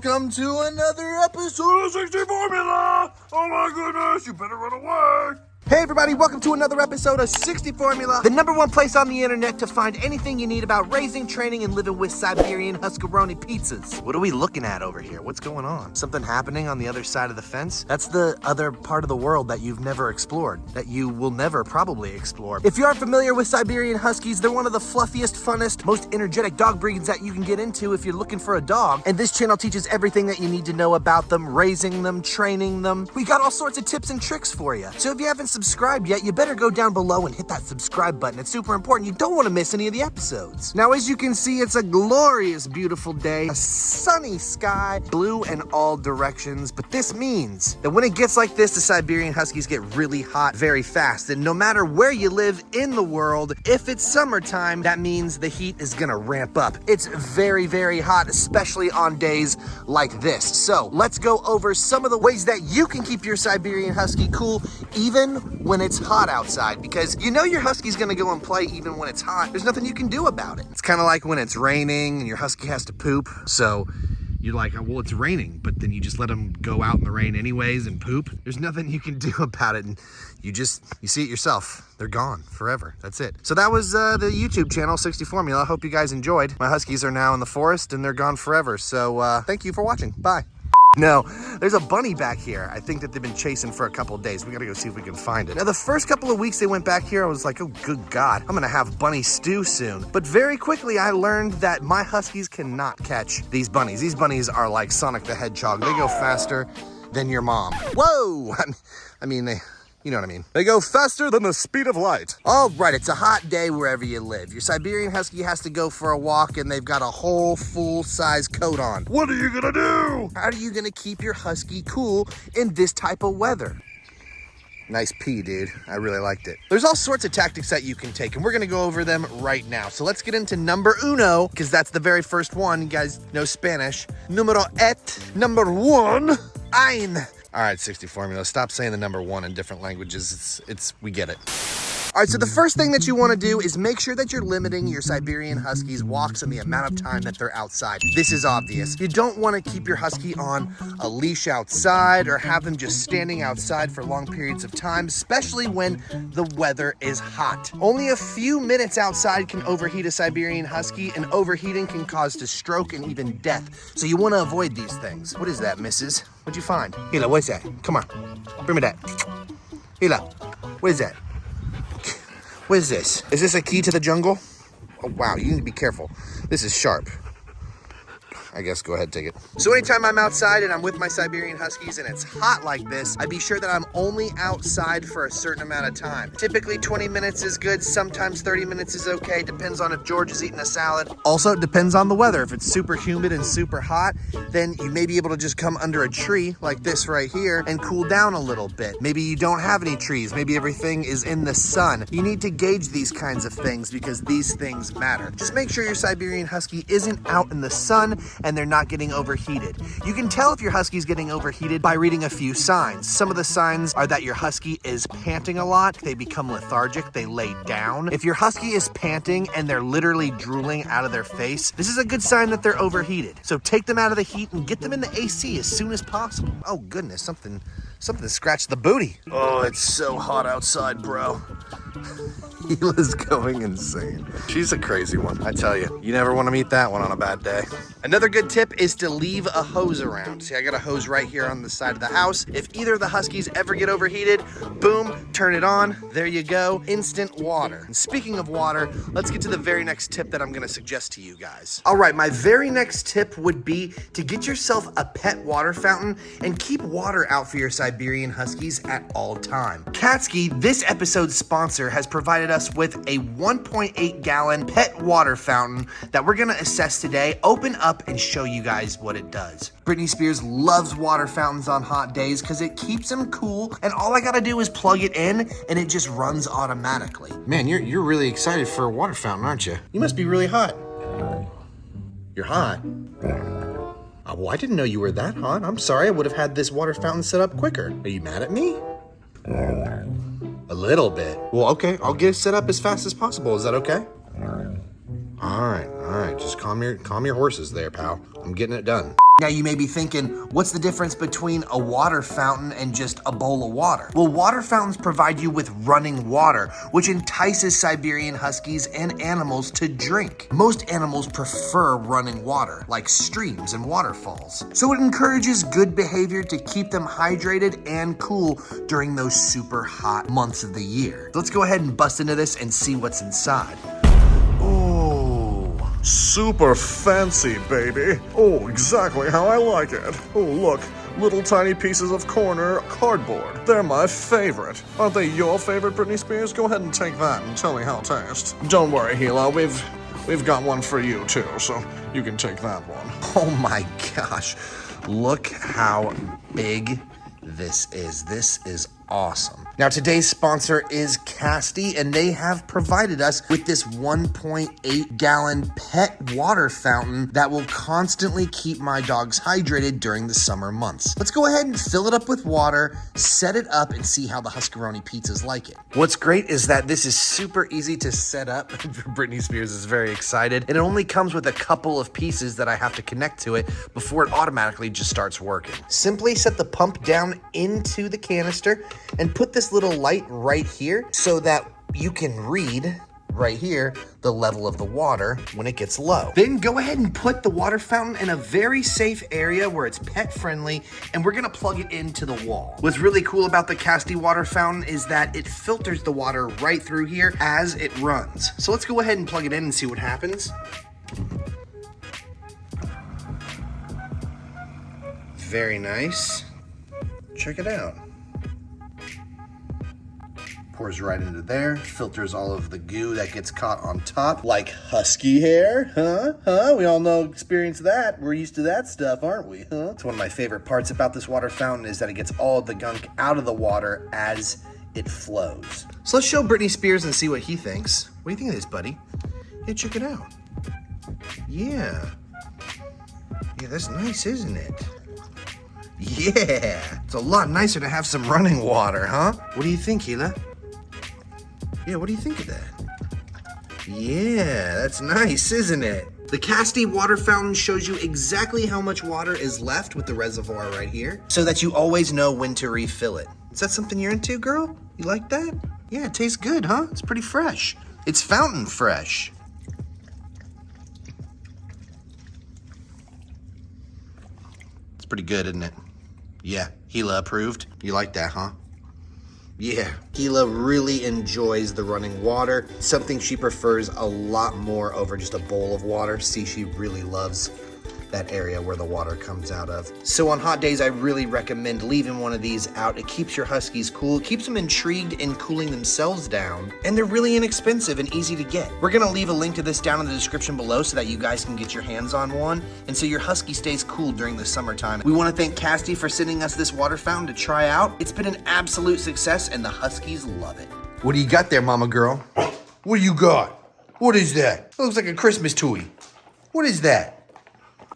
welcome to another episode of 60 Formula. Oh my goodness, you better run away. Hey everybody, welcome to another episode of 60 Formula, the #1 place on the internet to find anything you need about raising, training, and living with Siberian Huskaroni pizzas. What are we looking at over here? What's going on? Something happening on the other side of the fence? That's the other part of the world that you've never explored, that you will never probably explore. If you aren't familiar with Siberian Huskies, they're one of the fluffiest, funnest, most energetic dog breeds that you can get into if you're looking for a dog. And this channel teaches everything that you need to know about them, raising them, training them. We got all sorts of tips and tricks for you. So if you haven't subscribed yet, you better go down below and hit that subscribe button. It's super important. You don't want to miss any of the episodes. Now, as you can see, it's a glorious, beautiful day, a sunny sky, blue in all directions. But this means that when it gets like this, the Siberian Huskies get really hot very fast. And no matter where you live in the world, if it's summertime, that means the heat is gonna ramp up. It's very, very hot, especially on days like this. So let's go over some of the ways that you can keep your Siberian Husky cool, even when it's hot outside, because you know your Husky's gonna go and play even when it's hot. There's nothing you can do about it. It's kind of like when it's raining and your Husky has to poop. So you're like, oh, well, it's raining, but then you just let them go out in the rain anyways and poop. There's nothing you can do about it. And you see it yourself. They're gone forever. That's it. So that was the YouTube channel, 60 Formula. I hope you guys enjoyed. My Huskies are now in the forest and they're gone forever. So thank you for watching. Bye. No, there's a bunny back here. I think that they've been chasing for a couple of days. We gotta go see if we can find it. Now, the first couple of weeks they went back here, I was like, oh, good God, I'm gonna have bunny stew soon. But very quickly, I learned that my Huskies cannot catch these bunnies. These bunnies are like Sonic the Hedgehog. They go faster than your mom. Whoa! I mean, you know what I mean. They go faster than the speed of light. All right, it's a hot day wherever you live. Your Siberian Husky has to go for a walk and they've got a whole full-size coat on. What are you gonna do? How are you gonna keep your Husky cool in this type of weather? Nice pee, dude. I really liked it. There's all sorts of tactics that you can take, and we're gonna go over them right now. So let's get into number uno, because that's the very first one. You guys know Spanish. Numero et. Number one. Ein. All right, 60 Formula, stop saying the number one in different languages. We get it. All right, so the first thing that you want to do is make sure that you're limiting your Siberian Huskies' walks and the amount of time that they're outside. This is obvious. You don't want to keep your Husky on a leash outside or have them just standing outside for long periods of time, especially when the weather is hot. Only a few minutes outside can overheat a Siberian Husky, and overheating can cause to stroke and even death. So you want to avoid these things. What is that, missus? What'd you find? Hila, what is that? Come on, bring me that. Hila, what is that? What is this? Is this a key to the jungle? Oh, wow, you need to be careful. This is sharp. I guess go ahead, take it. So anytime I'm outside and I'm with my Siberian Huskies and it's hot like this, I be sure that I'm only outside for a certain amount of time. Typically 20 minutes is good, sometimes 30 minutes is okay, depends on if George is eating a salad. Also, it depends on the weather. If it's super humid and super hot, then you may be able to just come under a tree like this right here and cool down a little bit. Maybe you don't have any trees, maybe everything is in the sun. You need to gauge these kinds of things because these things matter. Just make sure your Siberian Husky isn't out in the sun and they're not getting overheated. You can tell if your Husky's getting overheated by reading a few signs. Some of the signs are that your Husky is panting a lot, they become lethargic, they lay down. If your Husky is panting and they're literally drooling out of their face, this is a good sign that they're overheated. So take them out of the heat and get them in the AC as soon as possible. Oh goodness, something scratched the booty. Oh, it's so hot outside, bro. Hila's going insane. She's a crazy one, I tell you. You never want to meet that one on a bad day. Another good tip is to leave a hose around. See, I got a hose right here on the side of the house. If either of the Huskies ever get overheated, boom, turn it on. There you go, instant water. And speaking of water, let's get to the very next tip that I'm gonna suggest to you guys. All right, my very next tip would be to get yourself a pet water fountain and keep water out for your Siberian Huskies at all time. Kassty, this episode's sponsor, has provided us with a 1.8 gallon pet water fountain that we're gonna assess today, open up and show you guys what it does. Britney Spears loves water fountains on hot days because it keeps them cool, and all I gotta do is plug it in and it just runs automatically. Man, you're really excited for a water fountain, aren't you? You must be really hot. You're hot? Well, I didn't know you were that hot. I'm sorry, I would have had this water fountain set up quicker. Are you mad at me? A little bit. Well, okay, I'll get it set up as fast as possible. Is that okay? All right. All right, just calm your horses there, pal. I'm getting it done. Now you may be thinking, what's the difference between a water fountain and just a bowl of water? Well, water fountains provide you with running water, which entices Siberian Huskies and animals to drink. Most animals prefer running water, like streams and waterfalls. So it encourages good behavior to keep them hydrated and cool during those super hot months of the year. Let's go ahead and bust into this and see what's inside. Super fancy, baby. Oh, exactly how I like it. Oh, look, little tiny pieces of corner cardboard. They're my favorite. Aren't they your favorite, Britney Spears? Go ahead and take that and tell me how it tastes. Don't worry, Gila, we've got one for you too, so you can take that one. Oh my gosh, look how big this is. This is awesome. Now today's sponsor is Kassty, and they have provided us with this 1.8 gallon pet water fountain that will constantly keep my dogs hydrated during the summer months. Let's go ahead and fill it up with water, set it up, and see how the Huskaroni pizzas like it. What's great is that this is super easy to set up. Britney Spears is very excited, and it only comes with a couple of pieces that I have to connect to it before it automatically just starts working. Simply set the pump down into the canister and put this little light right here so that you can read right here the level of the water when it gets low. Then go ahead and put the water fountain in a very safe area where it's pet friendly, and we're gonna plug it into the wall. What's really cool about the Kassty water fountain is that it filters the water right through here as it runs. So let's go ahead and plug it in and see what happens. Very nice. Check it out. Pours right into there, filters all of the goo that gets caught on top, like husky hair, huh? We all know, experience that. We're used to that stuff, aren't we, huh? It's one of my favorite parts about this water fountain is that it gets all of the gunk out of the water as it flows. So let's show Britney Spears and see what he thinks. What do you think of this, buddy? Hey, check it out. Yeah, that's nice, isn't it? Yeah, it's a lot nicer to have some running water, huh? What do you think, Gila? Yeah, what do you think of that? Yeah, that's nice, isn't it? The Kassty water fountain shows you exactly how much water is left with the reservoir right here, so that you always know when to refill it. Is that something you're into, girl? You like that? Yeah, it tastes good, huh? It's pretty fresh. It's fountain fresh. It's pretty good, isn't it? Yeah, Gila approved. You like that, huh? Yeah, Gila really enjoys the running water, something she prefers a lot more over just a bowl of water. See, she really loves that area where the water comes out of. So on hot days, I really recommend leaving one of these out. It keeps your Huskies cool, it keeps them intrigued in cooling themselves down, and they're really inexpensive and easy to get. We're gonna leave a link to this down in the description below so that you guys can get your hands on one, and so your Husky stays cool during the summertime. We wanna thank Kassty for sending us this water fountain to try out. It's been an absolute success, and the Huskies love it. What do you got there, mama girl? What do you got? What is that? It looks like a Christmas toy. What is that?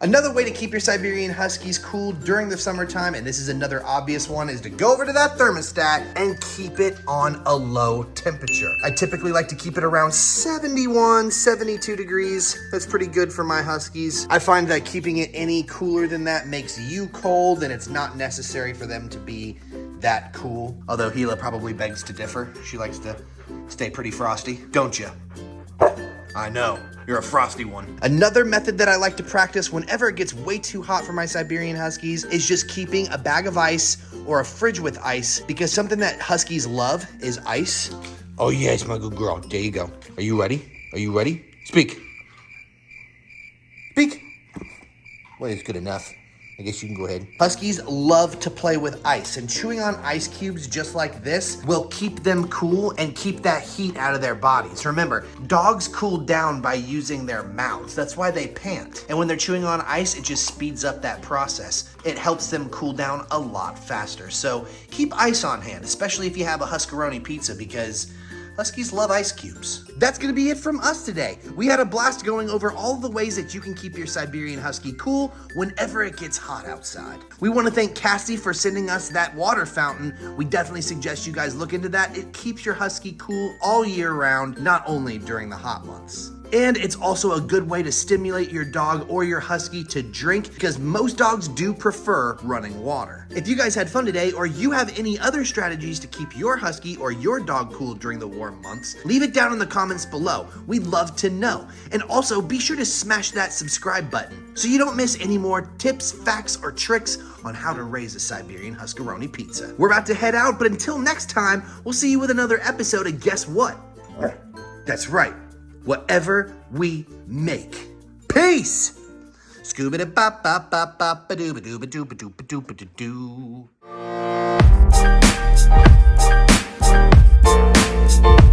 Another way to keep your Siberian Huskies cool during the summertime, and this is another obvious one, is to go over to that thermostat and keep it on a low temperature. I typically like to keep it around 71, 72 degrees. That's pretty good for my Huskies. I find that keeping it any cooler than that makes you cold, and it's not necessary for them to be that cool. Although Gila probably begs to differ. She likes to stay pretty frosty, don't you? I know, you're a frosty one. Another method that I like to practice whenever it gets way too hot for my Siberian Huskies is just keeping a bag of ice or a fridge with ice, because something that Huskies love is ice. Oh yes, my good girl, there you go. Are you ready? Are you ready? Speak. Speak. Well, it's good enough. I guess you can go ahead. Huskies love to play with ice, and chewing on ice cubes just like this will keep them cool and keep that heat out of their bodies. Remember, dogs cool down by using their mouths. That's why they pant. And when they're chewing on ice, it just speeds up that process. It helps them cool down a lot faster. So keep ice on hand, especially if you have a Huskaroni pizza, because Huskies love ice cubes. That's gonna be it from us today. We had a blast going over all the ways that you can keep your Siberian Husky cool whenever it gets hot outside. We wanna thank Kassty for sending us that water fountain. We definitely suggest you guys look into that. It keeps your Husky cool all year round, not only during the hot months. and it's also a good way to stimulate your dog or your husky to drink because most dogs do prefer running water. If you guys had fun today or you have any other strategies to keep your husky or your dog cool during the warm months, leave it down in the comments below. We'd love to know. And also be sure to smash that subscribe button so you don't miss any more tips, facts, or tricks on how to raise a Siberian Huscaroni pizza. We're about to head out, but until next time, we'll see you with another episode of Guess What? That's right, whatever we make. Peace! Scooby-da-bop-bop-bop-bop-ba-doo-ba-doo-ba-doo-ba-doo-ba-doo-ba-doo.